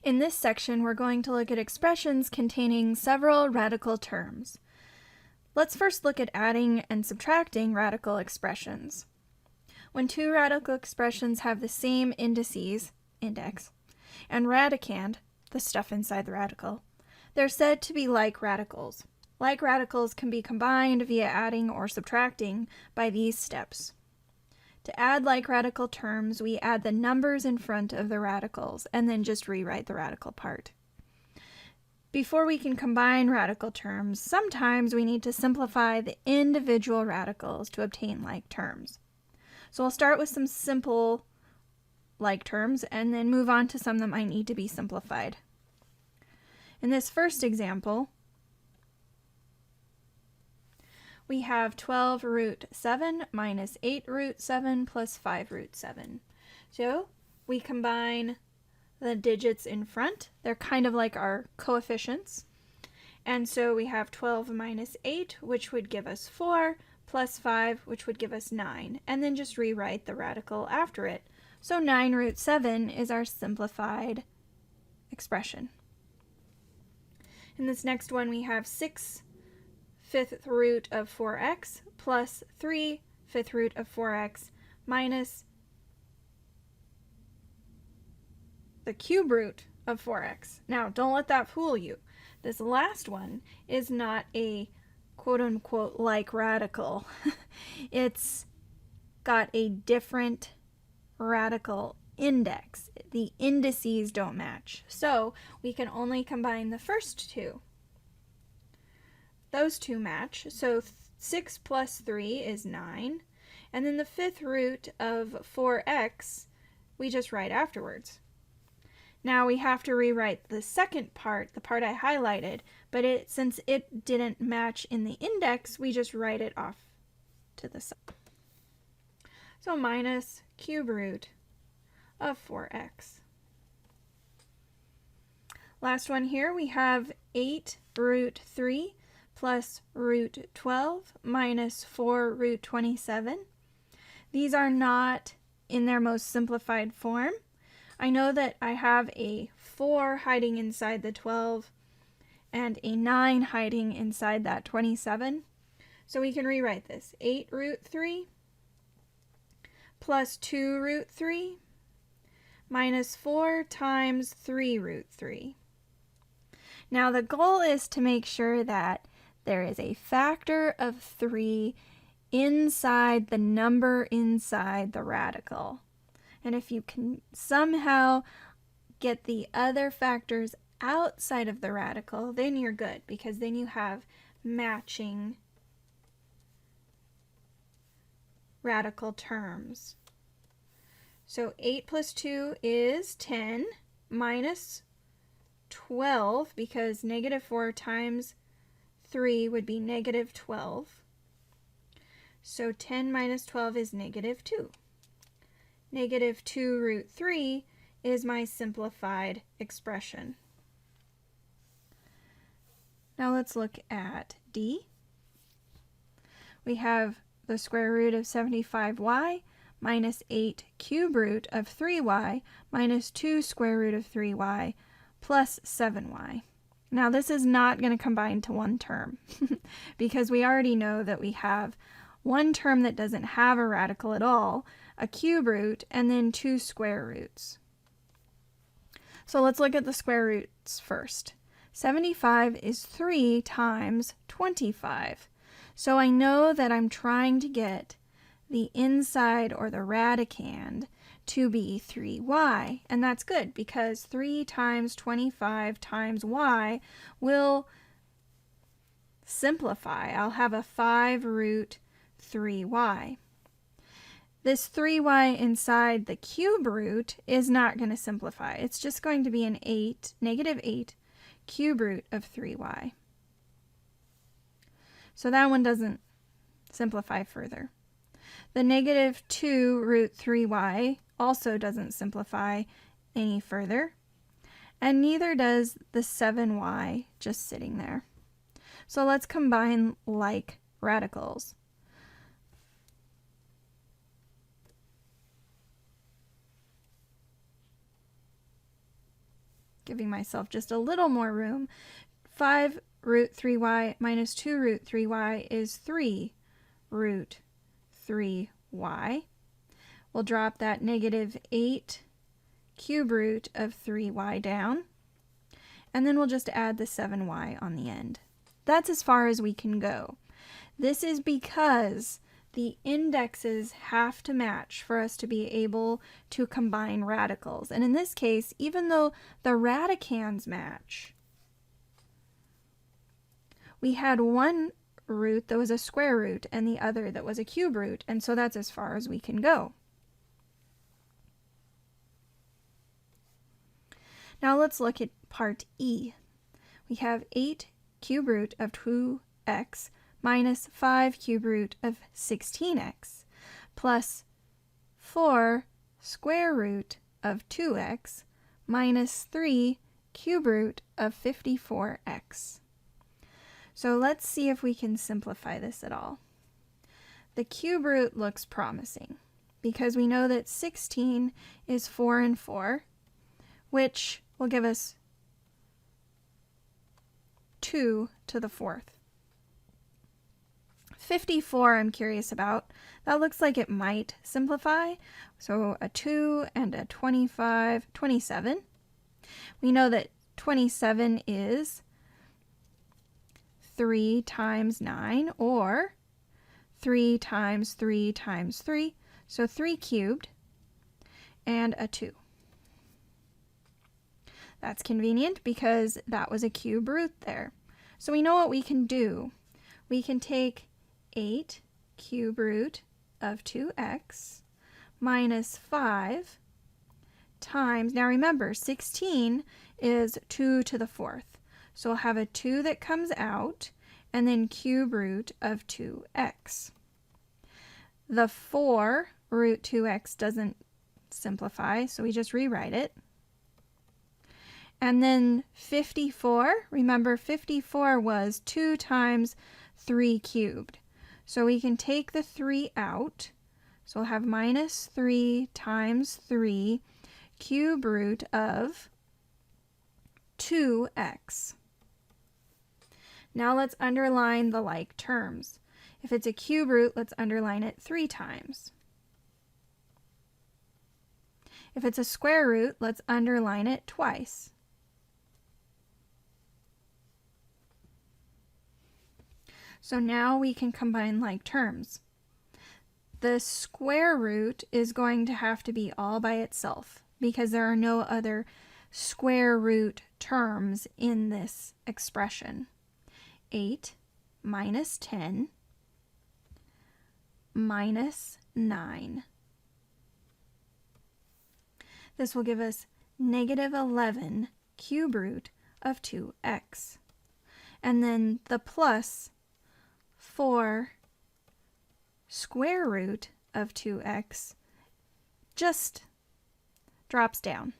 In this section, we're going to look at expressions containing several radical terms. Let's first look at adding and subtracting radical expressions. When two radical expressions have the same indices, index, and radicand, the stuff inside the radical, they're said to be like radicals. Like radicals can be combined via adding or subtracting by these steps. To add like radical terms, we add the numbers in front of the radicals and then just rewrite the radical part. Before we can combine radical terms, sometimes we need to simplify the individual radicals to obtain like terms. So I'll start with some simple like terms and then move on to some that might need to be simplified. In this first example, we have 12 root 7 minus 8 root 7 plus 5 root 7. So we combine the digits in front. They're kind of like our coefficients. And so we have 12 minus 8, which would give us 4, plus 5, which would give us 9. And then just rewrite the radical after it. So 9 root 7 is our simplified expression. In this next one, we have 6 fifth root of 4x plus 3 fifth root of 4x minus the cube root of 4x. Now, don't let that fool you. This last one is not a quote-unquote like radical. It's got a different radical index. The indices don't match. So we can only combine the first two. Those two match, so 6 plus 3 is 9, and then the fifth root of 4x we just write afterwards. Now we have to rewrite the second part, the part I highlighted, but since it didn't match in the index, we just write it off to the side. So minus cube root of 4x. Last one here, we have 8 root 3 plus root 12 minus 4 root 27. These are not in their most simplified form. I know that I have a 4 hiding inside the 12 and a 9 hiding inside that 27. So we can rewrite this. 8 root 3 plus 2 root 3 minus 4 times 3 root 3. Now the goal is to make sure that there is a factor of 3 inside the number inside the radical. And if you can somehow get the other factors outside of the radical, then you're good, because then you have matching radical terms. So 8 plus 2 is 10 minus 12, because negative 4 times 3 would be negative 12. So 10 minus 12 is negative 2. Negative 2 root 3 is my simplified expression. Now let's look at D. We have the square root of 75y minus 8 cube root of 3y minus 2 square root of 3y plus 7y. Now this is not going to combine to one term because we already know that we have one term that doesn't have a radical at all, a cube root, and then 2 square roots. So let's look at the square roots first. 75 is 3 times 25. So I know that I'm trying to get the inside or the radicand to be 3y, and that's good because 3 times 25 times y will simplify. I'll have a 5 root 3y. This 3y inside the cube root is not going to simplify. It's just going to be an negative 8 cube root of 3y. So that one doesn't simplify further. The negative 2 root 3y also doesn't simplify any further, and neither does the 7y just sitting there. So let's combine like radicals. giving myself just a little more room, 5 root 3y minus 2 root 3y is 3 root 3y. We'll drop that negative 8 cube root of 3y down, and then we'll just add the 7y on the end. That's as far as we can go. This is because the indexes have to match for us to be able to combine radicals. And in this case, even though the radicands match, we had one root that was a square root and the other that was a cube root, and so that's as far as we can go. Now let's look at part E. We have 8 cube root of 2x minus 5 cube root of 16x plus 4 square root of 2x minus 3 cube root of 54x. So let's see if we can simplify this at all. The cube root looks promising because we know that 16 is 4 and 4, which will give us 2 to the 4th. 54 I'm curious about. That looks like it might simplify. So a 2 and a 25, 27. We know that 27 is 3 times 9, or 3 times 3 times 3, so 3 cubed, and a 2. That's convenient because that was a cube root there. So we know what we can do. We can take 8 cube root of 2x minus 5 times, now remember 16 is 2 to the 4th. So we'll have a 2 that comes out, and then cube root of 2x. The 4 root 2x doesn't simplify, so we just rewrite it. And then 54, remember 54 was 2 times 3 cubed. So we can take the 3 out. So we'll have minus 3 times 3 cube root of 2x. Now let's underline the like terms. If it's a cube root, let's underline it 3 times. If it's a square root, let's underline it twice. So now we can combine like terms. The square root is going to have to be all by itself because there are no other square root terms in this expression. 8 minus 10 minus 9. This will give us negative 11 cube root of 2x. And then the plus 4 square root of 2x just drops down.